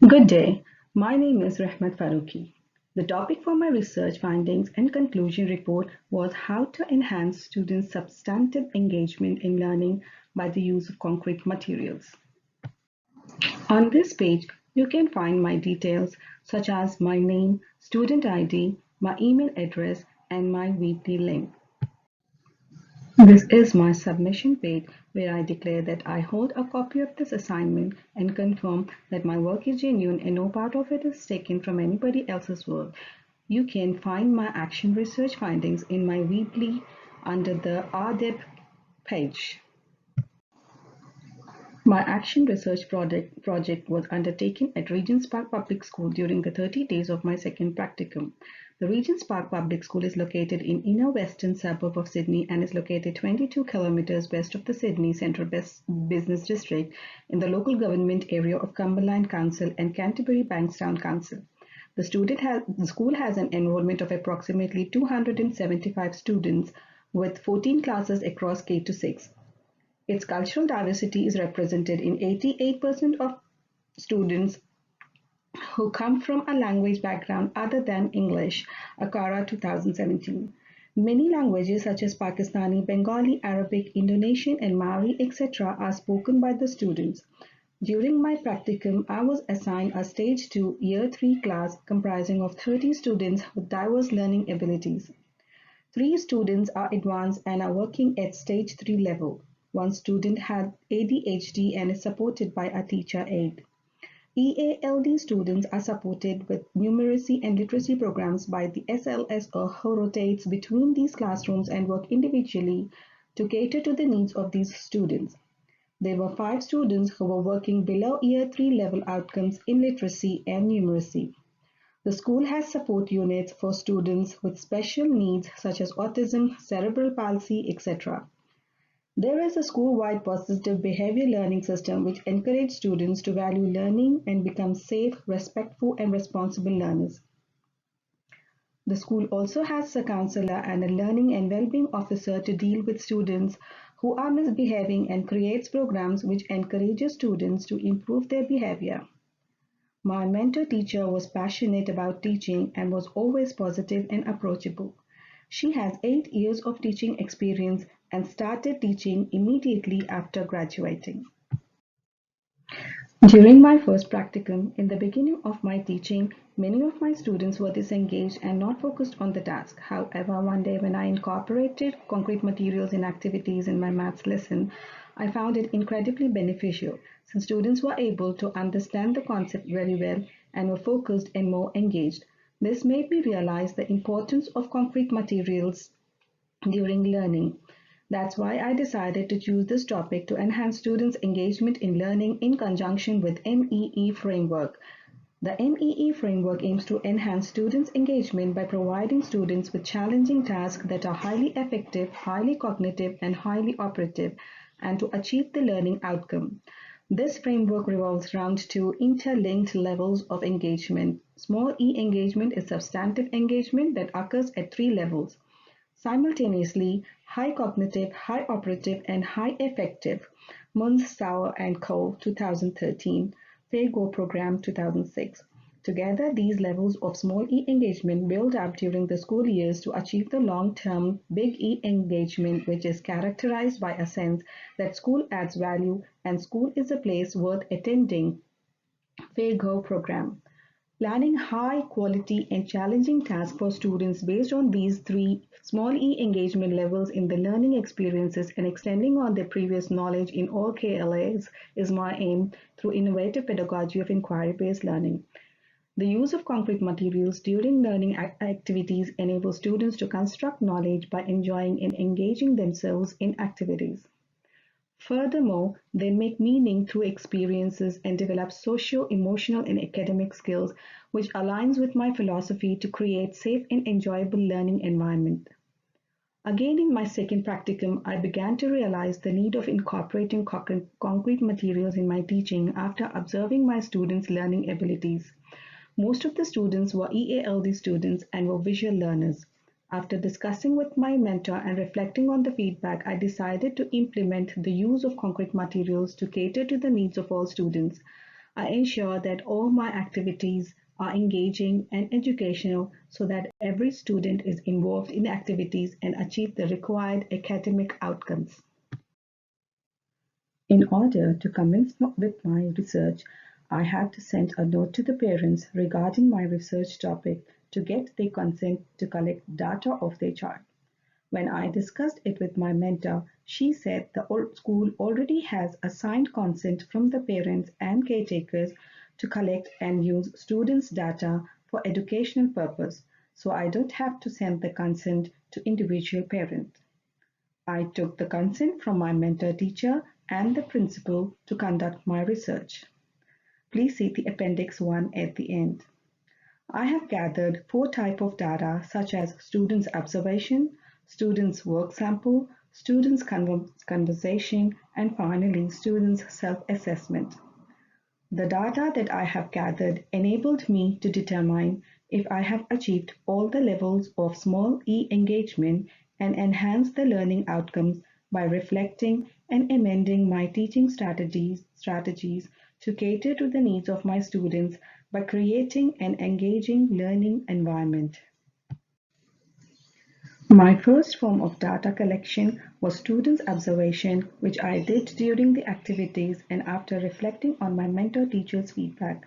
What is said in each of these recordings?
Good day. My name is Rahmat Faruqi. The topic for my research findings and conclusion report was how to enhance students' substantive engagement in learning by the use of concrete materials. On this page, you can find my details such as my name, student ID, my email address, and my weekly link. This is my submission page where I declare that I hold a copy of this assignment and confirm that my work is genuine and no part of it is taken from anybody else's work. You can find my action research findings in my weekly under the RDEP page. My action research project was undertaken at Regent's Park Public School during the 30 days of my second practicum. The Regent's Park Public School is located in inner western suburb of Sydney and is located 22 kilometers west of the Sydney Central Business District in the local government area of Cumberland Council and Canterbury Bankstown Council. The school has an enrollment of approximately 275 students with 14 classes across K to 6. Its cultural diversity is represented in 88% of students who come from a language background other than English, ACARA 2017. Many languages such as Pakistani, Bengali, Arabic, Indonesian, and Maori, etc., are spoken by the students. During my practicum, I was assigned a Stage 2 Year 3 class comprising of 30 students with diverse learning abilities. 3 students are advanced and are working at Stage 3 level. One student had ADHD and is supported by a teacher aide. EALD students are supported with numeracy and literacy programs by the SLSO who rotates between these classrooms and work individually to cater to the needs of these students. There were 5 students who were working below Year 3 level outcomes in literacy and numeracy. The school has support units for students with special needs such as autism, cerebral palsy, etc. There is a school-wide positive behavior learning system which encourages students to value learning and become safe, respectful, and responsible learners. The school also has a counselor and a learning and well-being officer to deal with students who are misbehaving and creates programs which encourages students to improve their behavior. My mentor teacher was passionate about teaching and was always positive and approachable. She has 8 years of teaching experience and started teaching immediately after graduating. During my first practicum, in the beginning of my teaching, many of my students were disengaged and not focused on the task. However, one day when I incorporated concrete materials in activities in my maths lesson, I found it incredibly beneficial since students were able to understand the concept very well and were focused and more engaged. This made me realize the importance of concrete materials during learning. That's why I decided to choose this topic to enhance students' engagement in learning in conjunction with MEE framework. The MEE framework aims to enhance students' engagement by providing students with challenging tasks that are highly effective, highly cognitive, and highly operative, and to achieve the learning outcome. This framework revolves around 2 interlinked levels of engagement. Small e engagement is substantive engagement that occurs at 3 levels. Simultaneously, high cognitive, high operative, and high effective. Munz, Sauer and Co. 2013, Fair-Go Program 2006. Together, these levels of small E engagement build up during the school years to achieve the long-term big E engagement, which is characterized by a sense that school adds value and school is a place worth attending. Fair-Go Program. Planning high quality and challenging tasks for students based on these 3 small e engagement levels in the learning experiences and extending on their previous knowledge in all KLAs is my aim through innovative pedagogy of inquiry-based learning. The use of concrete materials during learning activities enables students to construct knowledge by enjoying and engaging themselves in activities. Furthermore, they make meaning through experiences and develop socio emotional and academic skills, which aligns with my philosophy to create safe and enjoyable learning environment. Again, in my second practicum, I began to realize the need of incorporating concrete materials in my teaching after observing my students' learning abilities. Most of the students were EALD students and were visual learners. After discussing with my mentor and reflecting on the feedback, I decided to implement the use of concrete materials to cater to the needs of all students. I ensure that all my activities are engaging and educational so that every student is involved in activities and achieve the required academic outcomes. In order to commence with my research, I had to send a note to the parents regarding my research topic to get their consent to collect data of their child. When I discussed it with my mentor, she said the school already has a signed consent from the parents and caretakers to collect and use students' data for educational purpose, so I don't have to send the consent to individual parents. I took the consent from my mentor teacher and the principal to conduct my research. Please see the Appendix 1 at the end. I have gathered four types of data such as students' observation, students' work sample, students' conversation, and finally students' self-assessment. The data that I have gathered enabled me to determine if I have achieved all the levels of small e engagement and enhanced the learning outcomes by reflecting and amending my teaching strategies to cater to the needs of my students by creating an engaging learning environment. My first form of data collection was students' observation, which I did during the activities and after reflecting on my mentor teacher's feedback.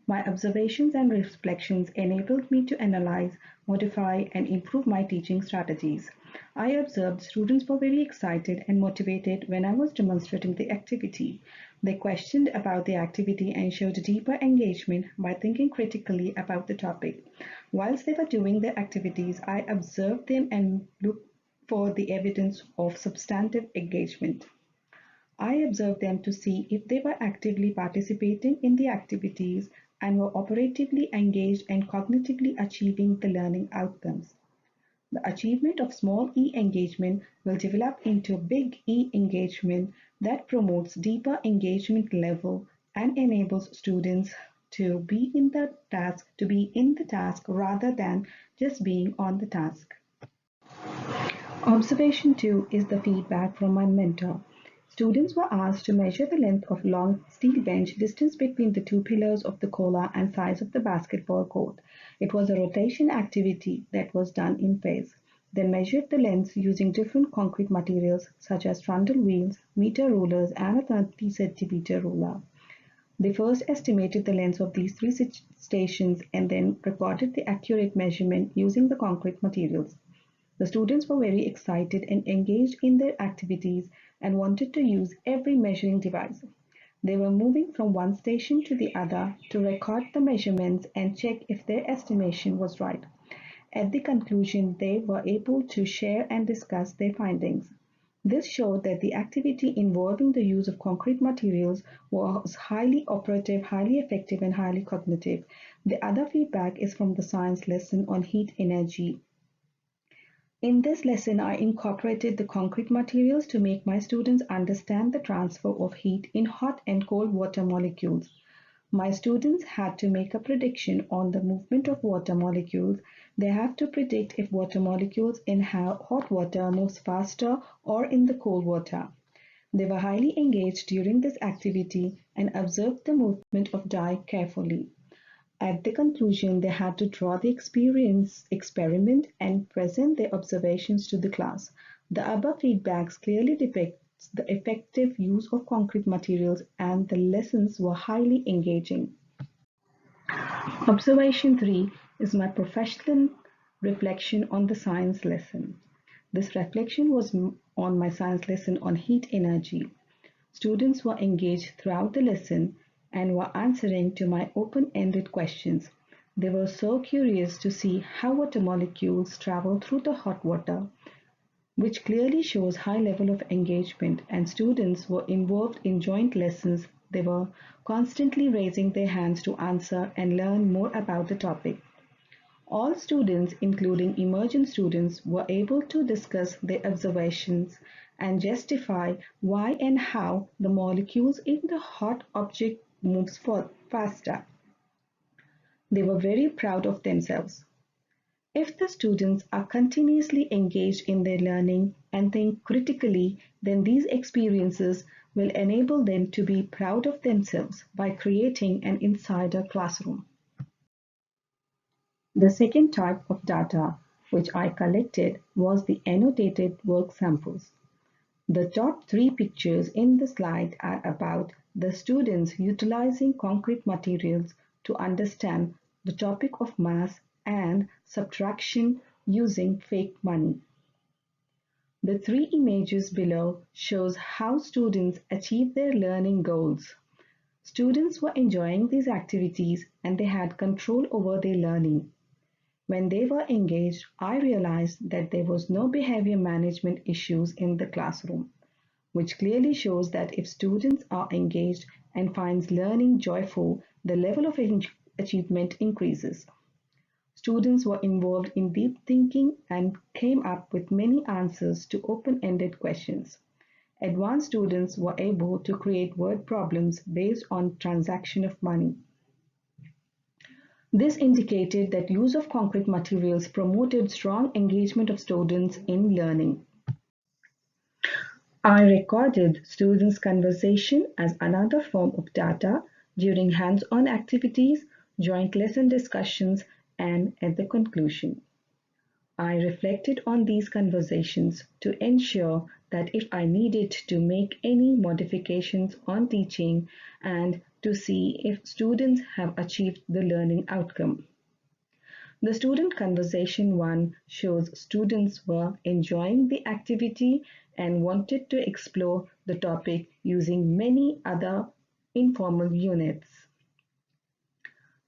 My observations and reflections enabled me to analyze, modify, and improve my teaching strategies. I observed students were very excited and motivated when I was demonstrating the activity. They questioned about the activity and showed deeper engagement by thinking critically about the topic. Whilst they were doing their activities, I observed them and looked for the evidence of substantive engagement. I observed them to see if they were actively participating in the activities and were operatively engaged and cognitively achieving the learning outcomes. The achievement of small e engagement will develop into big E engagement that promotes deeper engagement level and enables students to be in the task rather than just being on the task. Observation 2 is the feedback from my mentor. Students were asked to measure the length of long steel bench, distance between the two pillars of the cola, and size of the basketball court. It was a rotation activity that was done in phase. They measured the lengths using different concrete materials such as trundle wheels, meter rulers, and a 30 centimeter ruler. They first estimated the lengths of these three stations and then recorded the accurate measurement using the concrete materials. The students were very excited and engaged in their activities and wanted to use every measuring device. They were moving from one station to the other to record the measurements and check if their estimation was right. At the conclusion, they were able to share and discuss their findings. This showed that the activity involving the use of concrete materials was highly operative, highly effective, and highly cognitive. The other feedback is from the science lesson on heat energy. In this lesson, I incorporated the concrete materials to make my students understand the transfer of heat in hot and cold water molecules. My students had to make a prediction on the movement of water molecules. They have to predict if water molecules in hot water moves faster or in the cold water. They were highly engaged during this activity and observed the movement of dye carefully. At the conclusion, they had to draw the experiment and present their observations to the class. The above feedbacks clearly depicts the effective use of concrete materials and the lessons were highly engaging. Observation 3 is my professional reflection on the science lesson. This reflection was on my science lesson on heat energy. Students were engaged throughout the lesson and were answering to my open-ended questions. They were so curious to see how water molecules travel through the hot water, which clearly shows high level of engagement, and students were involved in joint lessons. They were constantly raising their hands to answer and learn more about the topic. All students, including emergent students, were able to discuss their observations and justify why and how the molecules in the hot object moves faster. They were very proud of themselves. If the students are continuously engaged in their learning, and think critically, then these experiences will enable them to be proud of themselves by creating an insider classroom. The second type of data which I collected was the annotated work samples. The top three pictures in the slide are about the students utilizing concrete materials to understand the topic of mass and subtraction using fake money. The three images below shows how students achieve their learning goals. Students were enjoying these activities and they had control over their learning. When they were engaged, I realized that there was no behavior management issues in the classroom, which clearly shows that if students are engaged and finds learning joyful, the level of achievement increases. Students were involved in deep thinking and came up with many answers to open-ended questions. Advanced students were able to create word problems based on transaction of money. This indicated that use of concrete materials promoted strong engagement of students in learning. I recorded students' conversation as another form of data during hands-on activities, joint lesson discussions, and at the conclusion. I reflected on these conversations to ensure that if I needed to make any modifications on teaching and to see if students have achieved the learning outcome. The student conversation one shows students were enjoying the activity and wanted to explore the topic using many other informal units.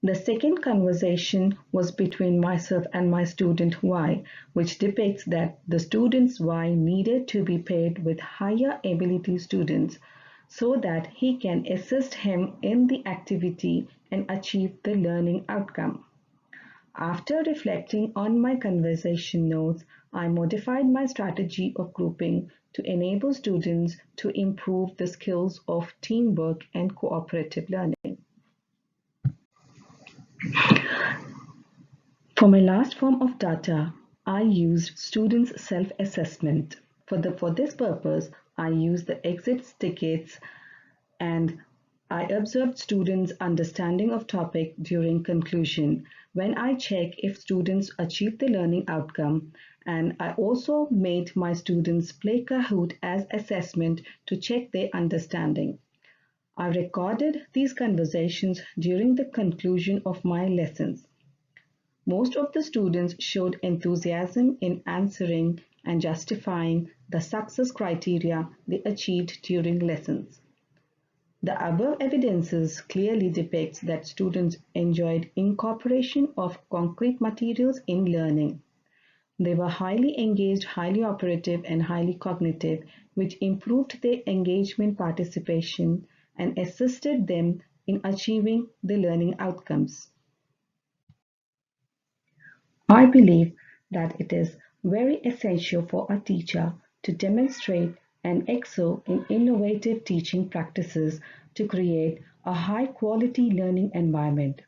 The second conversation was between myself and my student Y, which depicts that the students Y needed to be paired with higher ability students so that he can assist him in the activity and achieve the learning outcome. After reflecting on my conversation notes, I modified my strategy of grouping to enable students to improve the skills of teamwork and cooperative learning. For my last form of data, I used students' self-assessment. For this purpose, I used the exit tickets and I observed students' understanding of topic during conclusion when I check if students achieved the learning outcome, and I also made my students play Kahoot as assessment to check their understanding. I recorded these conversations during the conclusion of my lessons. Most of the students showed enthusiasm in answering and justifying the success criteria they achieved during lessons. The above evidences clearly depicts that students enjoyed incorporation of concrete materials in learning. They were highly engaged, highly operative, and highly cognitive, which improved their engagement participation and assisted them in achieving the learning outcomes. I believe that it is very essential for a teacher to demonstrate and excel in innovative teaching practices to create a high quality learning environment.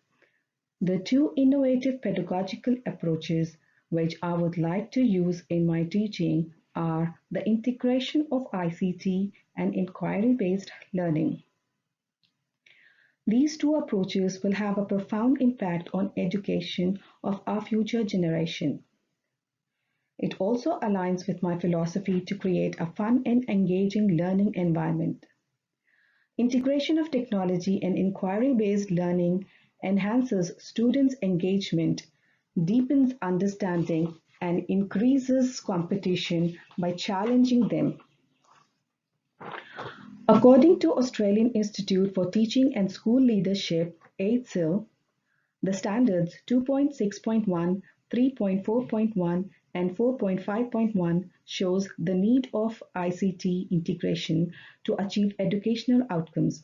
The two innovative pedagogical approaches which I would like to use in my teaching are the integration of ICT and inquiry-based learning. These two approaches will have a profound impact on education of our future generation. It also aligns with my philosophy to create a fun and engaging learning environment. Integration of technology and inquiry-based learning enhances students' engagement, deepens understanding, and increases competition by challenging them. According to Australian Institute for Teaching and School Leadership, AITSIL, the standards 2.6.1, 3.4.1, and 4.5.1 shows the need of ICT integration to achieve educational outcomes.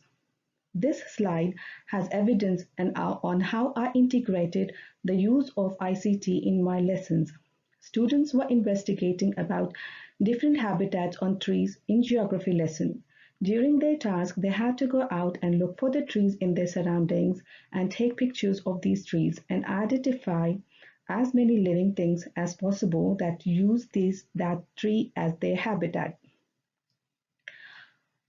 This slide has evidence on how I integrated the use of ICT in my lessons. Students were investigating about different habitats on trees in geography lesson. During their task, they had to go out and look for the trees in their surroundings and take pictures of these trees and identify as many living things as possible that use that tree as their habitat.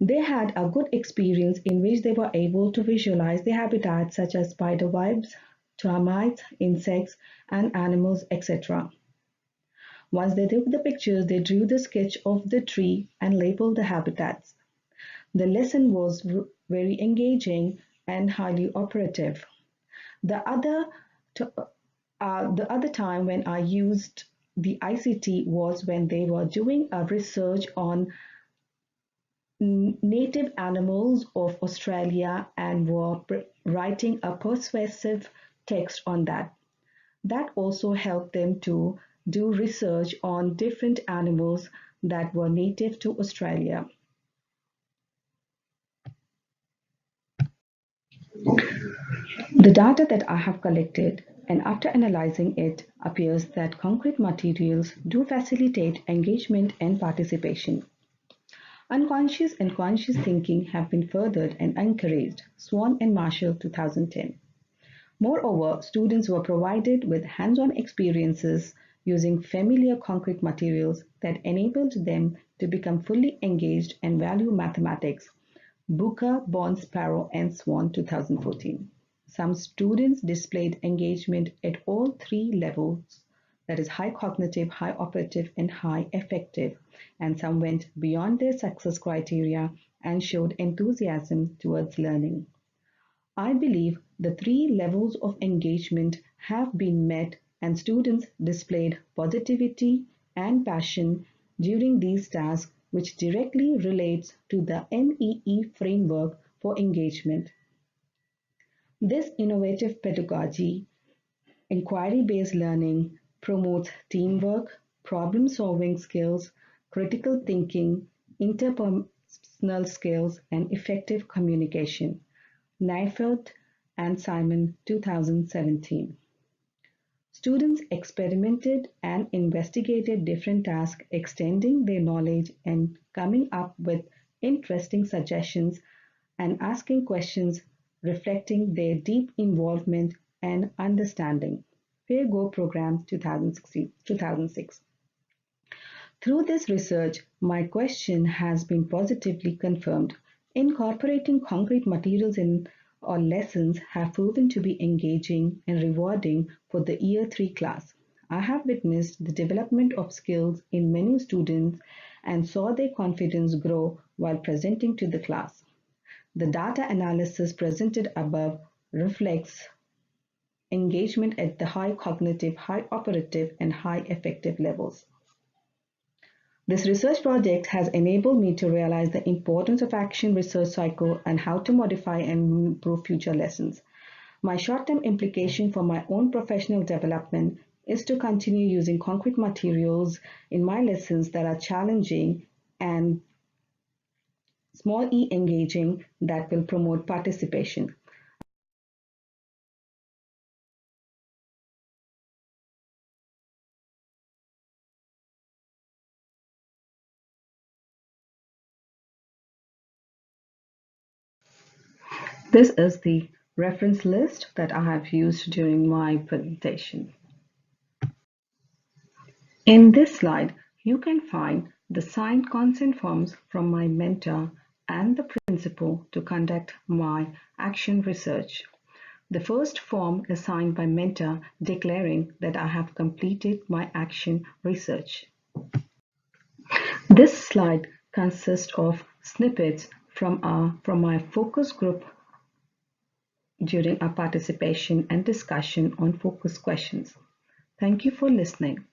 They had a good experience in which they were able to visualize the habitats such as spiderwebs, termites, insects, and animals, etc. Once they took the pictures, they drew the sketch of the tree and labeled the habitats. The lesson was very engaging and highly operative. The other, the other time when I used the ICT was when they were doing a research on native animals of Australia and were writing a persuasive text on that. That also helped them to do research on different animals that were native to Australia. The data that I have collected and after analyzing it appears that concrete materials do facilitate engagement and participation. Unconscious and conscious thinking have been furthered and encouraged. Swan and Marshall, 2010. Moreover, students were provided with hands-on experiences using familiar concrete materials that enabled them to become fully engaged and value mathematics. Booker, Bond, Sparrow, and Swan, 2014. Some students displayed engagement at all three levels, that is high cognitive, high operative, and high affective, and some went beyond their success criteria and showed enthusiasm towards learning. I believe the three levels of engagement have been met and students displayed positivity and passion during these tasks, which directly relates to the NEE framework for engagement. This innovative pedagogy, inquiry-based learning, promotes teamwork, problem-solving skills, critical thinking, interpersonal skills, and effective communication. Neifeld and Simon, 2017. Students experimented and investigated different tasks, extending their knowledge and coming up with interesting suggestions and asking questions reflecting their deep involvement and understanding. Fair Go Program, 2006. Through this research, my question has been positively confirmed. Incorporating concrete materials in our lessons have proven to be engaging and rewarding for the Year 3 class. I have witnessed the development of skills in many students and saw their confidence grow while presenting to the class. The data analysis presented above reflects engagement at the high cognitive, high operative, and high affective levels. This research project has enabled me to realize the importance of action research cycle and how to modify and improve future lessons. My short-term implication for my own professional development is to continue using concrete materials in my lessons that are challenging and small e engaging that will promote participation. This is the reference list that I have used during my presentation. In this slide, you can find the signed consent forms from my mentor and the principal to conduct my action research. The first form is signed by mentor declaring that I have completed my action research. This slide consists of snippets from my focus group during our participation and discussion on focus questions. Thank you for listening.